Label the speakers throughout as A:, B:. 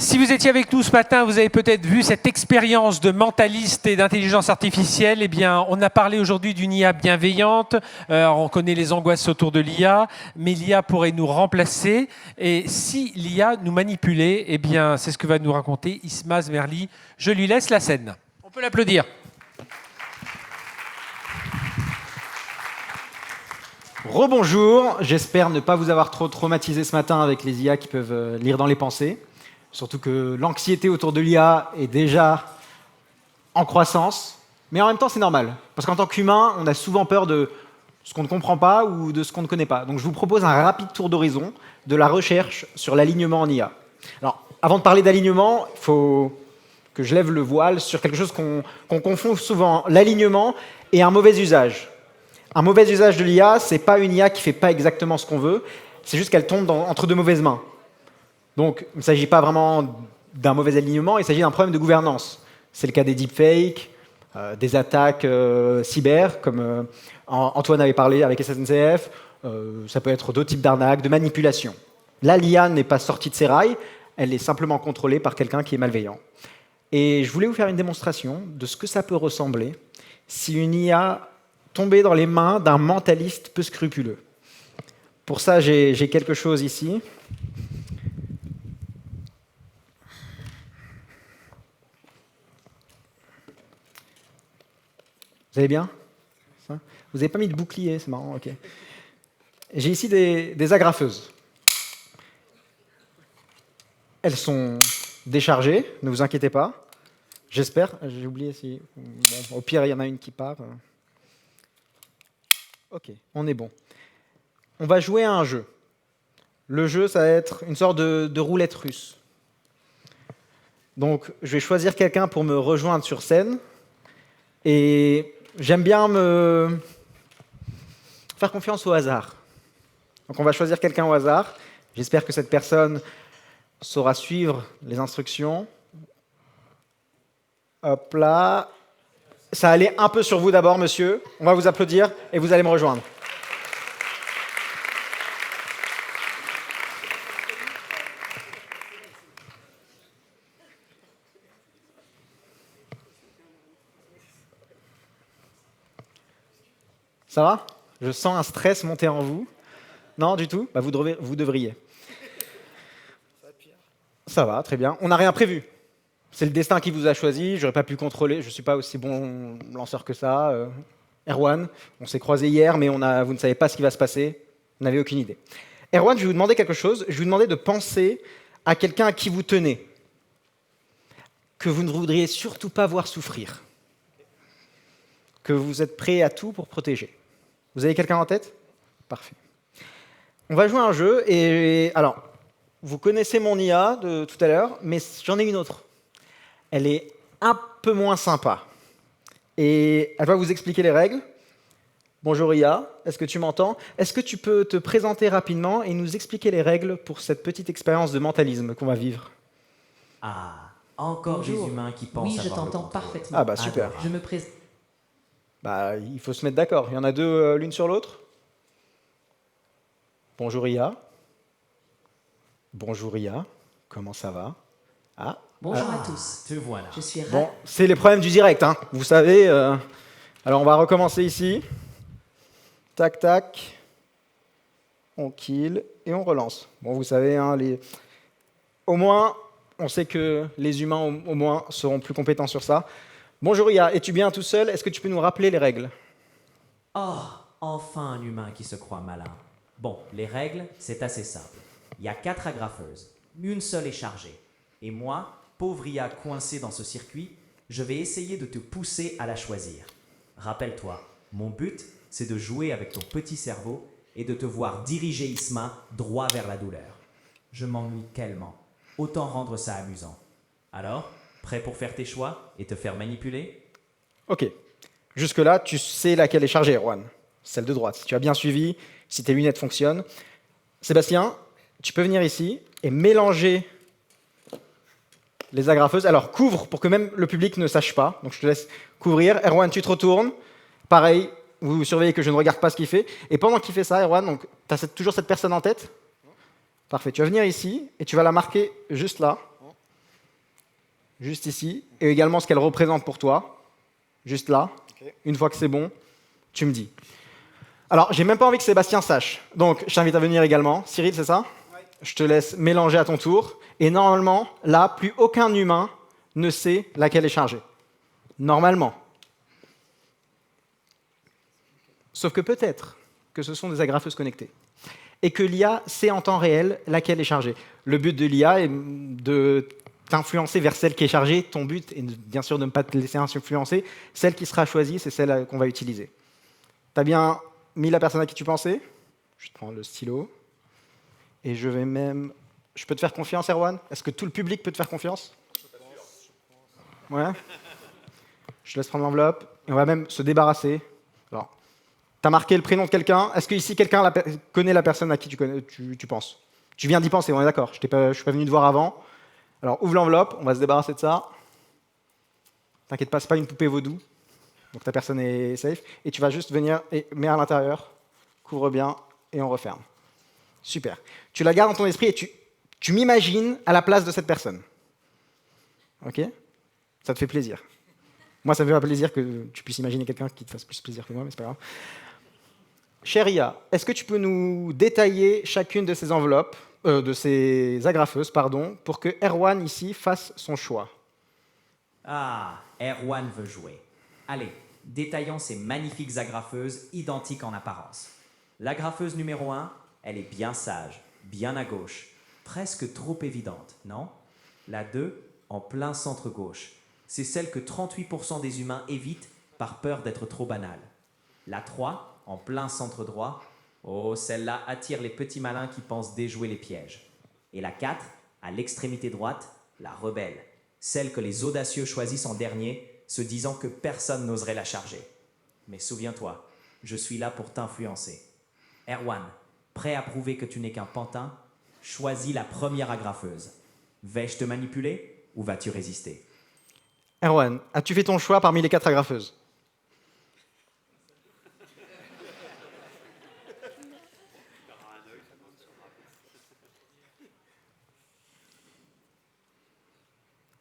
A: Si vous étiez avec nous ce matin, vous avez peut-être vu cette expérience de mentaliste et d'intelligence artificielle. Eh bien, on a parlé aujourd'hui d'une IA bienveillante. Alors, on connaît les angoisses autour de l'IA, mais l'IA pourrait nous remplacer. Et si l'IA nous manipulait, eh bien, c'est ce que va nous raconter Isma Zmerli. Je lui laisse la scène. On peut l'applaudir.
B: Rebonjour, j'espère ne pas vous avoir trop traumatisé ce matin avec les IA qui peuvent lire dans les pensées. Surtout que l'anxiété autour de l'IA est déjà en croissance. Mais en même temps, c'est normal. Parce qu'en tant qu'humain, on a souvent peur de ce qu'on ne comprend pas ou de ce qu'on ne connaît pas. Donc je vous propose un rapide tour d'horizon de la recherche sur l'alignement en IA. Alors, avant de parler d'alignement, il faut que je lève le voile sur quelque chose qu'on confond souvent, l'alignement et un mauvais usage. Un mauvais usage de l'IA, c'est pas une IA qui fait pas exactement ce qu'on veut, c'est juste qu'elle tombe entre de mauvaises mains. Donc, il ne s'agit pas vraiment d'un mauvais alignement, il s'agit d'un problème de gouvernance. C'est le cas des deepfakes, des attaques cyber, comme Antoine avait parlé avec SNCF. Ça peut être d'autres types d'arnaques, de manipulations. Là, l'IA n'est pas sortie de ses rails, elle est simplement contrôlée par quelqu'un qui est malveillant. Et je voulais vous faire une démonstration de ce que ça peut ressembler si une IA tombait dans les mains d'un mentaliste peu scrupuleux. Pour ça, j'ai quelque chose ici. Vous allez bien? Vous n'avez pas mis de bouclier, c'est marrant, ok. J'ai ici des agrafeuses. Elles sont déchargées, ne vous inquiétez pas. J'espère, j'ai oublié si... Bon, au pire, il y en a une qui part. Ok, on est bon. On va jouer à un jeu. Le jeu, ça va être une sorte de roulette russe. Donc, je vais choisir quelqu'un pour me rejoindre sur scène. Et j'aime bien me faire confiance au hasard. Donc on va choisir quelqu'un au hasard. J'espère que cette personne saura suivre les instructions. Hop là. Ça allait un peu sur vous d'abord, monsieur. On va vous applaudir et vous allez me rejoindre. Ça va? Je sens un stress monter en vous. Non, du tout? Bah, vous devriez. Ça va, très bien. On n'a rien prévu. C'est le destin qui vous a choisi. J'aurais pas pu contrôler. Je ne suis pas aussi bon lanceur que ça. Erwan, on s'est croisés hier, mais vous ne savez pas ce qui va se passer. Vous n'avez aucune idée. Erwan, je vais vous demander quelque chose. Je vais vous demander de penser à quelqu'un à qui vous tenez, que vous ne voudriez surtout pas voir souffrir, que vous êtes prêt à tout pour protéger. Vous avez quelqu'un en tête? Parfait. On va jouer à un jeu, et alors, vous connaissez mon IA de tout à l'heure, mais j'en ai une autre. Elle est un peu moins sympa. Et elle va vous expliquer les règles. Bonjour IA, est-ce que tu m'entends? Est-ce que tu peux te présenter rapidement et nous expliquer les règles pour cette petite expérience de mentalisme qu'on va vivre?
C: Ah, encore
D: Bonjour.
C: des humains qui pensent
D: Oui, je
C: avoir le
D: t'entends
C: contrôle.
D: parfaitement.
B: Ah bah super.
C: Adorable.
D: Je me présente.
B: Bah, il faut se mettre d'accord. Il y en a deux l'une sur l'autre. Bonjour IA. Bonjour IA. Comment ça va? Ah.
D: Bonjour à tous.
C: Te voilà.
D: Je suis
B: Bon, c'est les problèmes du direct, hein. Vous savez. Alors on va recommencer ici. Tac, tac. On kill et on relance. Bon, vous savez, hein, au moins, on sait que les humains, au moins, seront plus compétents sur ça. Bonjour IA, es-tu bien tout seul? Est-ce que tu peux nous rappeler les règles?
C: Oh, enfin un humain qui se croit malin. Bon, les règles, c'est assez simple. Il y a 4 agrafeuses. Une seule est chargée. Et moi, pauvre IA coincé dans ce circuit, je vais essayer de te pousser à la choisir. Rappelle-toi, mon but, c'est de jouer avec ton petit cerveau et de te voir diriger Isma droit vers la douleur. Je m'ennuie tellement. Autant rendre ça amusant. Alors, prêt pour faire tes choix et te faire manipuler?
B: Ok. Jusque-là, tu sais laquelle est chargée, Erwan. Celle de droite. Si tu as bien suivi, si tes lunettes fonctionnent. Sébastien, tu peux venir ici et mélanger les agrafeuses. Alors, couvre pour que même le public ne sache pas. Donc, je te laisse couvrir. Erwan, tu te retournes. Pareil, vous surveillez que je ne regarde pas ce qu'il fait. Et pendant qu'il fait ça, Erwan, tu as toujours cette personne en tête? Parfait. Tu vas venir ici et tu vas la marquer juste là. juste ici, et également ce qu'elle représente pour toi, juste là.
D: Ok.
B: Une fois que c'est bon, tu me dis. Alors, j'ai même pas envie que Sébastien sache, donc je t'invite à venir également. Cyril, c'est ça?
D: Ouais.
B: Je te laisse mélanger à ton tour, et normalement, là, plus aucun humain ne sait laquelle est chargée. Normalement. Sauf que peut-être que ce sont des agrafeuses connectées, et que l'IA sait en temps réel laquelle est chargée. Le but de l'IA est de t'influencer vers celle qui est chargée. Ton but est bien sûr de ne pas te laisser influencer. Celle qui sera choisie, c'est celle qu'on va utiliser. Tu as bien mis la personne à qui tu pensais? Je prends le stylo. Et je vais même... Je peux te faire confiance, Erwan? Est-ce que tout le public peut te faire confiance? Ouais. Je te laisse prendre l'enveloppe. Et on va même se débarrasser. Alors, tu as marqué le prénom de quelqu'un. Est-ce qu'ici, quelqu'un connaît la personne à qui tu penses? Tu viens d'y penser, on est d'accord. Je ne suis pas venu te voir avant. Alors, ouvre l'enveloppe, on va se débarrasser de ça. T'inquiète pas, c'est pas une poupée vaudou. Donc ta personne est safe. Et tu vas juste venir et mets à l'intérieur, couvre bien, et on referme. Super. Tu la gardes dans ton esprit et tu m'imagines à la place de cette personne. Ok? Ça te fait plaisir. Moi, ça me fait pas plaisir que tu puisses imaginer quelqu'un qui te fasse plus plaisir que moi, mais c'est pas grave. Chère IA, est-ce que tu peux nous détailler chacune de ces enveloppes, de ces agrafeuses, pardon, pour que Erwan, ici, fasse son choix?
C: Ah, Erwan veut jouer. Allez, détaillons ces magnifiques agrafeuses identiques en apparence. L'agrafeuse numéro 1, elle est bien sage, bien à gauche, presque trop évidente, non? La 2, en plein centre gauche. C'est celle que 38% des humains évitent par peur d'être trop banale. La 3, en plein centre droit. Oh, celle-là attire les petits malins qui pensent déjouer les pièges. Et la 4, à l'extrémité droite, la rebelle. Celle que les audacieux choisissent en dernier, se disant que personne n'oserait la charger. Mais souviens-toi, je suis là pour t'influencer. Erwan, prêt à prouver que tu n'es qu'un pantin? Choisis la première agrafeuse. Vais-je te manipuler ou vas-tu résister?
B: Erwan, as-tu fait ton choix parmi les 4 agrafeuses?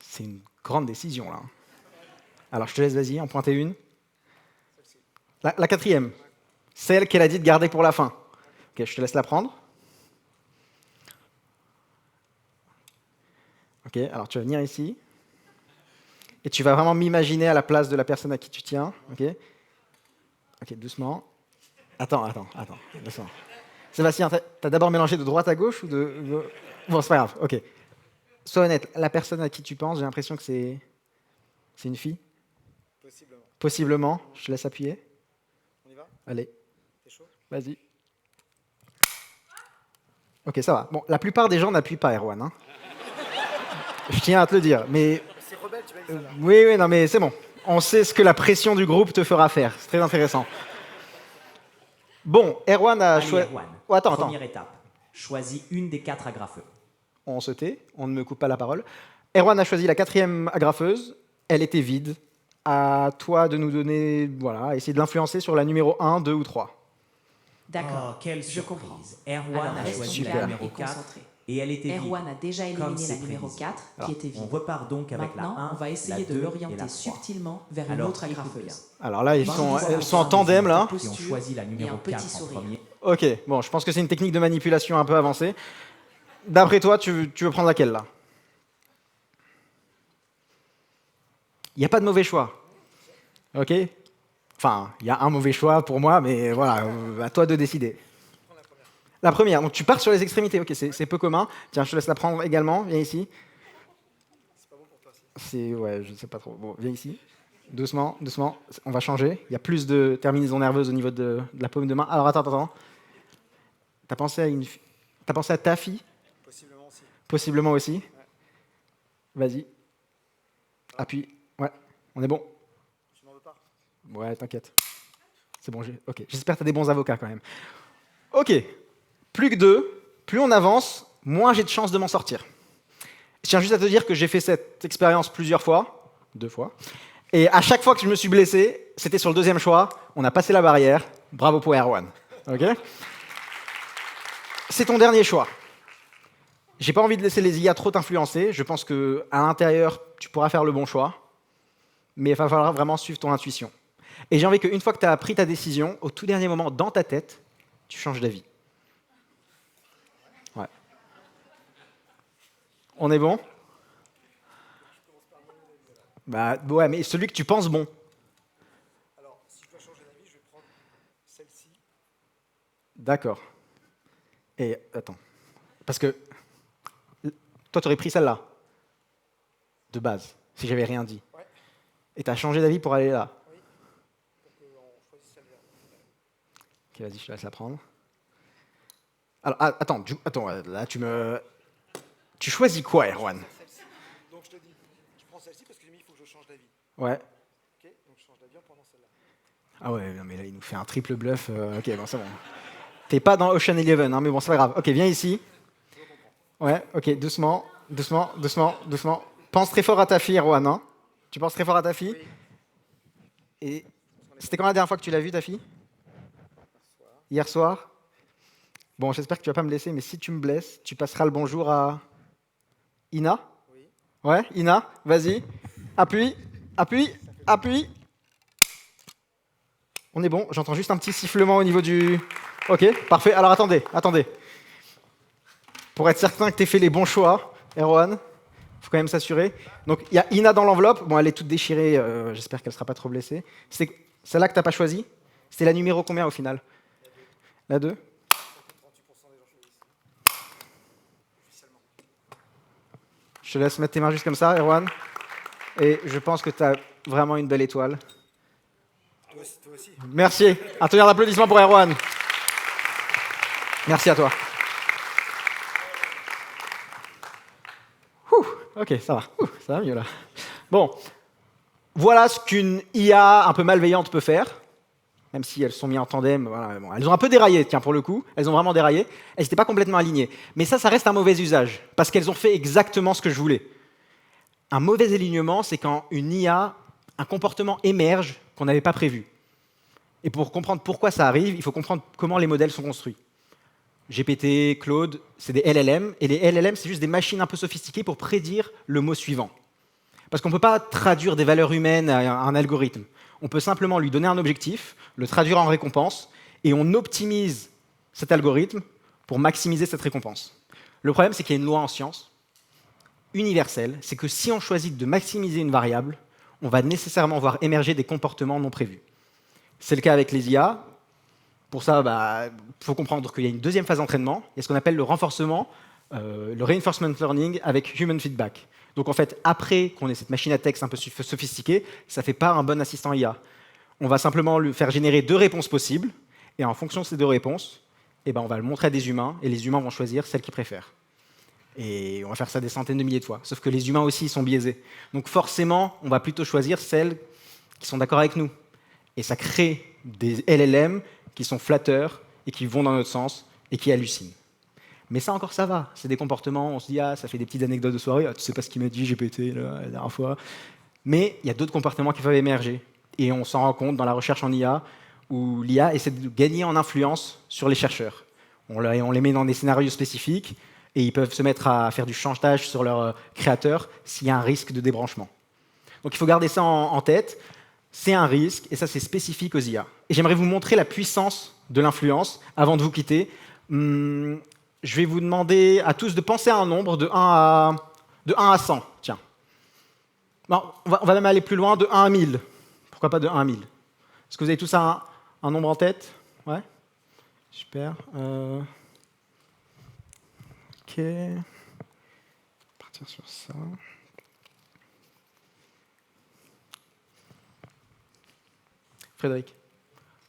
B: C'est une grande décision, là. Alors, je te laisse, vas-y, en pointer une. La 4e, celle qu'elle a dit de garder pour la fin. Ok, je te laisse la prendre. Ok, alors tu vas venir ici. Et tu vas vraiment m'imaginer à la place de la personne à qui tu tiens. Ok, ok, doucement. Attends, doucement. Sébastien, t'as d'abord mélangé de droite à gauche ou de... Bon, c'est pas grave, ok. Sois honnête, la personne à qui tu penses, j'ai l'impression que c'est une fille?
D: Possiblement.
B: Possiblement. Je te laisse appuyer.
D: On y va?
B: Allez,
D: T'es chaud?
B: vas-y. Ok, ça va. Bon, la plupart des gens n'appuient pas, Erwan. Hein. Je tiens à te le dire, mais...
D: C'est rebelle, tu vas dire ça là.
B: Oui, non, mais c'est bon. On sait ce que la pression du groupe te fera faire. C'est très intéressant. Bon, Erwan a
C: Allez,
B: choisi...
C: Erwan,
B: Oh, attends.
C: première étape. Choisis une des 4 agrafeux.
B: On se tait, on ne me coupe pas la parole. Erwan a choisi la 4e agrafeuse. Elle était vide. À toi de nous donner... Voilà, essayer de l'influencer sur la numéro 1, 2 ou 3.
E: D'accord,
C: Oh, quelle
E: je comprends.
C: surprise. Erwan
E: Alors,
C: a
E: restons
C: choisi la
E: calmes
C: numéro
E: et
C: 4
E: concentrés.
C: et elle était vide.
E: Erwan a déjà
C: Comme
E: éliminé la
C: c'est
E: numéro
C: prévisible.
E: 4, qui était
C: On
E: vide.
C: repart donc avec
E: Maintenant,
C: la 1,
E: on va essayer
C: la
E: de
C: 2 et la
E: l'orienter
C: 3.
E: subtilement vers une
C: Alors,
E: autre
C: écoute
E: agrafeuse.
C: bien.
B: Alors là, elles sont en
C: 20%
B: tandem,
C: des
B: là.
C: humains qui ont choisi la numéro
E: un petit
C: 4 en
E: sourire.
C: premier.
B: Ok, bon, je pense que c'est une technique de manipulation un peu avancée. D'après toi, tu veux prendre laquelle, là? Il n'y a pas de mauvais choix. Ok? Enfin, il y a un mauvais choix pour moi, mais voilà, à toi de décider. La première, donc tu pars sur les extrémités, ok, c'est peu commun. Tiens, je te laisse la prendre également, viens ici.
D: C'est pas bon pour toi. Si.
B: Ouais, je ne sais pas trop. Bon, viens ici. Doucement, on va changer. Il y a plus de terminaisons nerveuses au niveau de la paume de main. Alors attends. T'as pensé à ta fille?
D: Possiblement aussi.
B: Possiblement aussi. Vas-y. Appuie. Ouais, on est bon.
D: Tu m'en veux pas?
B: Ouais, t'inquiète. C'est bon, ok. J'espère que tu as des bons avocats quand même. Ok, plus que 2, plus on avance, moins j'ai de chances de m'en sortir. Je tiens juste à te dire que j'ai fait cette expérience plusieurs fois, 2 fois, et à chaque fois que je me suis blessé, c'était sur le 2e choix, on a passé la barrière, bravo pour Erwan. Ok. C'est ton dernier choix. J'ai pas envie de laisser les IA trop t'influencer. Je pense qu'à l'intérieur, tu pourras faire le bon choix. Mais il va falloir vraiment suivre ton intuition. Et j'ai envie qu'une fois que tu as pris ta décision, au tout dernier moment, dans ta tête, tu changes d'avis. Ouais. On est bon? Bah ouais, mais celui que tu penses bon.
D: Alors, si je dois changer d'avis, je vais prendre celle-ci.
B: D'accord. Et attends. Parce que toi, tu aurais pris celle-là. De base, si j'avais rien dit.
D: Ouais.
B: Et tu as changé d'avis pour aller là.
D: Oui. Pour qu'on choisisse celle-là.
B: Ok, vas-y, je te laisse la prendre. Alors, attends, là, tu choisis quoi, Erwan?
D: Celle-ci. Donc je te dis, je prends celle-ci parce que j'ai mis, il faut que je change d'avis.
B: Ouais.
D: Ok, donc je change d'avis en prenant celle-là.
B: Ah ouais, non, mais là, il nous fait un triple bluff. Ok, bon, c'est bon. T'es pas dans Ocean Eleven, hein, mais bon, c'est pas grave. Ok, viens ici. Ouais, ok, doucement, doucement, doucement, doucement. Pense très fort à ta fille, Erwan, hein? Tu penses très fort à ta fille?
D: Oui.
B: Et c'était quand la dernière fois que tu l'as vue, ta fille? Hier soir? Bon, j'espère que tu vas pas me blesser, mais si tu me blesses, tu passeras le bonjour à Ina?
D: Oui.
B: Ouais, Ina, vas-y. Appuie, appuie, appuie. On est bon, j'entends juste un petit sifflement au niveau du... Ok, parfait. Alors attendez. Pour être certain que tu aies fait les bons choix, Erwan, il faut quand même s'assurer. Donc il y a Ina dans l'enveloppe. Bon, elle est toute déchirée, j'espère qu'elle ne sera pas trop blessée. C'est celle-là que tu n'as pas choisie? C'était la numéro combien au final? La 2?
D: 38% des gens choisissent. Officiellement.
B: Je te laisse mettre tes mains juste comme ça, Erwan. Et je pense que tu as vraiment une belle étoile.
D: Toi aussi.
B: Merci. Un tonnerre d'applaudissements pour Erwan. Merci à toi. Ok, ça va. Ça va mieux là. Bon, voilà ce qu'une IA un peu malveillante peut faire. Même si elles sont mises en tandem, voilà, bon, elles ont un peu déraillé, tiens, pour le coup. Elles ont vraiment déraillé. Elles n'étaient pas complètement alignées. Mais ça reste un mauvais usage, parce qu'elles ont fait exactement ce que je voulais. Un mauvais alignement, c'est quand une IA, un comportement émerge qu'on n'avait pas prévu. Et pour comprendre pourquoi ça arrive, il faut comprendre comment les modèles sont construits. GPT, Claude, c'est des LLM, et les LLM, c'est juste des machines un peu sophistiquées pour prédire le mot suivant. Parce qu'on ne peut pas traduire des valeurs humaines à un algorithme. On peut simplement lui donner un objectif, le traduire en récompense, et on optimise cet algorithme pour maximiser cette récompense. Le problème, c'est qu'il y a une loi en science, universelle, c'est que si on choisit de maximiser une variable, on va nécessairement voir émerger des comportements non prévus. C'est le cas avec les IA. Pour ça, il faut comprendre qu'il y a une deuxième phase d'entraînement. Il y a ce qu'on appelle le renforcement, le reinforcement learning avec human feedback. Donc en fait, après qu'on ait cette machine à texte un peu sophistiquée, ça ne fait pas un bon assistant IA. On va simplement lui faire générer 2 réponses possibles, et en fonction de ces 2 réponses, on va le montrer à des humains, et les humains vont choisir celle qu'ils préfèrent. Et on va faire ça des centaines de milliers de fois. Sauf que les humains aussi sont biaisés. Donc forcément, on va plutôt choisir celles qui sont d'accord avec nous. Et ça crée des LLM qui sont flatteurs et qui vont dans notre sens et qui hallucinent. Mais ça encore, ça va. C'est des comportements, on se dit, ça fait des petites anecdotes de soirée, tu sais pas ce qu'il m'a dit, GPT la dernière fois. Mais il y a d'autres comportements qui peuvent émerger. Et on s'en rend compte dans la recherche en IA, où l'IA essaie de gagner en influence sur les chercheurs. On les met dans des scénarios spécifiques, et ils peuvent se mettre à faire du chantage sur leur créateur s'il y a un risque de débranchement. Donc il faut garder ça en tête. C'est un risque, et ça c'est spécifique aux IA. Et j'aimerais vous montrer la puissance de l'influence avant de vous quitter. Je vais vous demander à tous de penser à un nombre de 1 à 100. Tiens. Non, on va même aller plus loin, de 1 à 1000. Pourquoi pas de 1 à 1000? Est-ce que vous avez tous un nombre en tête? Ouais. Super. Ok. Partir sur ça. Frédéric,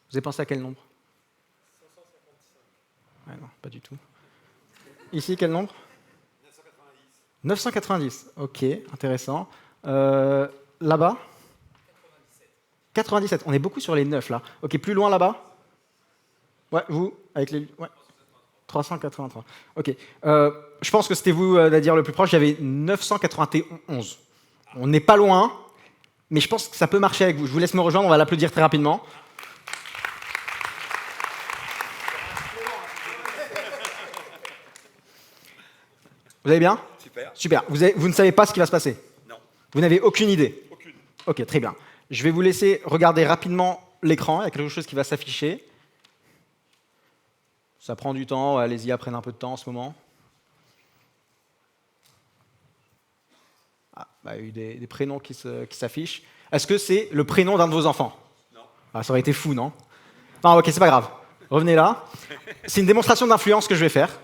B: vous avez pensé à quel nombre? 555. Ouais, non, pas du tout. Ici, quel nombre? 990. 990, ok, intéressant. Là-bas? 97. On est beaucoup sur les 9 là. Ok, plus loin là-bas? Ouais, vous, avec les... Ouais. 383. Ok. Je pense que c'était vous à dire le plus proche. J'avais 991. On n'est pas loin, mais je pense que ça peut marcher avec vous. Je vous laisse me rejoindre, on va l'applaudir très rapidement. Vous allez bien?
D: Super.
B: Super. Vous ne savez pas ce qui va se passer?
D: Non.
B: Vous n'avez aucune idée?
D: Aucune.
B: Ok, très bien. Je vais vous laisser regarder rapidement l'écran. Il y a quelque chose qui va s'afficher. Ça prend du temps. Ouais, les IA prennent un peu de temps en ce moment. Ah, bah, il y a eu des prénoms qui s'affichent. Est-ce que c'est le prénom d'un de vos enfants?
D: Non.
B: Ah, ça aurait été fou, non? Non, ok, c'est pas grave. Revenez là. C'est une démonstration d'influence que je vais faire.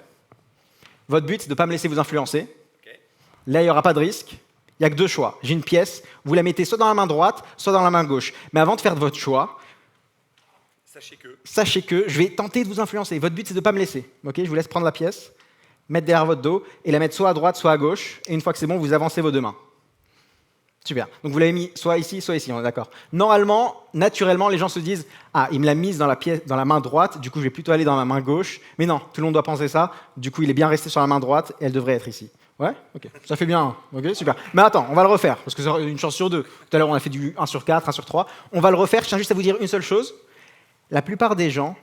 B: Votre but, c'est de ne pas me laisser vous influencer.
D: Ok.
B: Là, il n'y aura pas de risque. Il n'y a que deux choix. J'ai une pièce, vous la mettez soit dans la main droite, soit dans la main gauche. Mais avant de faire votre choix, sachez que je vais tenter de vous influencer. Votre but, c'est de ne pas me laisser. Ok, je vous laisse prendre la pièce, mettre derrière votre dos et la mettre soit à droite, soit à gauche. Et une fois que c'est bon, vous avancez vos deux mains. Super. Donc vous l'avez mis soit ici, on est d'accord. Normalement, naturellement, les gens se disent « Ah, il me l'a mise dans la main droite, du coup, je vais plutôt aller dans ma main gauche. » Mais non, tout le monde doit penser ça. Du coup, il est bien resté sur la main droite et elle devrait être ici. Ouais? Ok. Ça fait bien. Ok, super. Mais attends, on va le refaire, parce que c'est une chance sur deux. Tout à l'heure, on a fait du 1 sur 4, 1 sur 3. On va le refaire. Je tiens juste à vous dire une seule chose. La plupart des gens,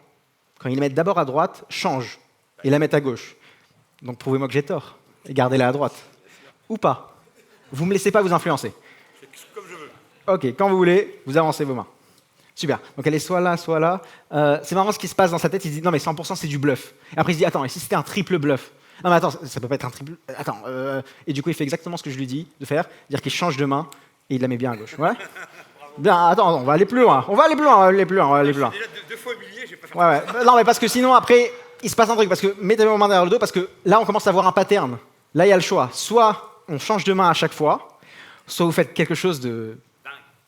B: quand ils la mettent d'abord à droite, changent et la mettent à gauche. Donc prouvez-moi que j'ai tort et gardez-la à droite. Ou pas. Vous ne me laissez pas vous influencer.
D: Comme je veux.
B: Ok, quand vous voulez, vous avancez vos mains. Super. Donc elle est soit là, soit là. C'est marrant ce qui se passe dans sa tête. Il se dit non mais 100% c'est du bluff. Et après il se dit attends, et si c'était un triple bluff? Non mais attends, ça peut pas être un triple. Attends. Et du coup il fait exactement ce que je lui dis de faire, dire qu'il change de main et il la met bien à gauche. Ouais. Bien. Attends, on va aller plus loin. On va aller plus loin.
D: J'ai déjà deux fois humilié, j'ai pas fait.
B: Ouais. Non mais parce que sinon après il se passe un truc parce que mettez vos mains derrière le dos parce que là on commence à voir un pattern. Là il y a le choix. Soit on change de main à chaque fois, soit vous faites quelque chose de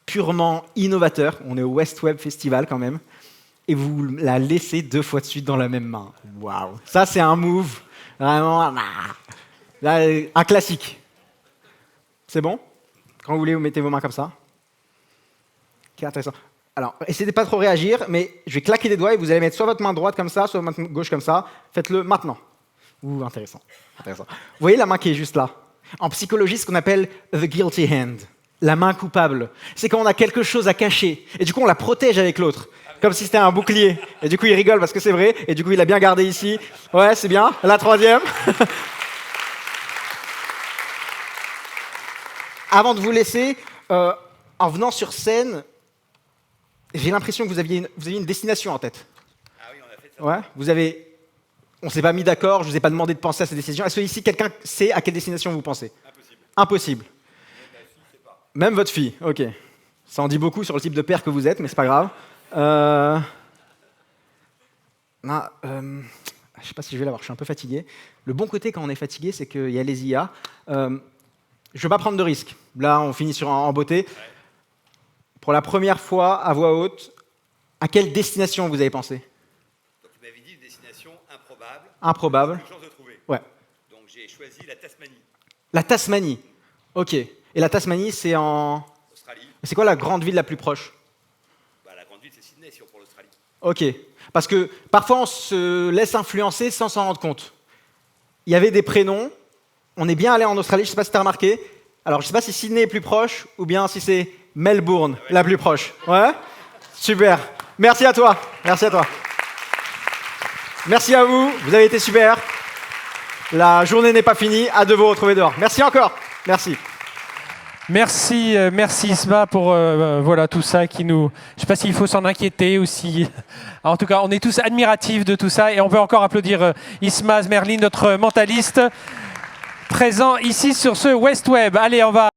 B: purement innovateur, on est au West Web Festival quand même, et vous la laissez 2 fois de suite dans la même main. Waouh. Ça, c'est un move, vraiment, là, un classique. C'est bon? Quand vous voulez, vous mettez vos mains comme ça. Ok, intéressant. Alors, essayez de pas trop réagir, mais je vais claquer des doigts et vous allez mettre soit votre main droite comme ça, soit votre main gauche comme ça. Faites-le maintenant. Ouh, intéressant. Vous voyez la main qui est juste là? En psychologie, ce qu'on appelle the guilty hand. La main coupable. C'est quand on a quelque chose à cacher. Et du coup, on la protège avec l'autre. Comme si c'était un bouclier. Et du coup, il rigole parce que c'est vrai. Et du coup, il a bien gardé ici. Ouais, c'est bien. La troisième. Avant de vous laisser, en venant sur scène, j'ai l'impression que vous aviez une destination en tête.
D: Ah oui, on a fait ça.
B: Ouais, on ne s'est pas mis d'accord, je ne vous ai pas demandé de penser à cette destination. Est-ce que ici, quelqu'un sait à quelle destination vous pensez? Impossible. Même votre fille, ok. Ça en dit beaucoup sur le type de père que vous êtes, mais c'est pas grave. Je sais pas si je vais l'avoir, je suis un peu fatigué. Le bon côté quand on est fatigué, c'est qu'il y a les IA. Je ne veux pas prendre de risques. Là, on finit en beauté. Ouais. Pour la première fois, à voix haute, à quelle destination vous avez pensé?
D: Donc, il m'avait dit une destination improbable.
B: Improbable.
D: Une chance de trouver.
B: Ouais.
D: Donc, j'ai choisi la Tasmanie.
B: La Tasmanie. Ok. Et la Tasmanie, c'est en...
D: Australie.
B: C'est quoi la grande ville la plus proche?
D: Bah, la grande ville, c'est Sydney, si on prend l'Australie.
B: Ok. Parce que parfois, on se laisse influencer sans s'en rendre compte. Il y avait des prénoms. On est bien allé en Australie, je ne sais pas si tu as remarqué. Alors, je ne sais pas si Sydney est plus proche ou bien si c'est Melbourne, la plus proche. Ouais? Super. Merci à toi. Merci à toi. Merci à vous. Vous avez été super. La journée n'est pas finie. Hâte de vous retrouver dehors. Merci encore. Merci.
A: Merci Isma pour voilà tout ça qui nous. Je ne sais pas s'il faut s'en inquiéter ou si. En tout cas, on est tous admiratifs de tout ça et on peut encore applaudir Isma Zmerlin, notre mentaliste, présent ici sur ce West Web. Allez, on va.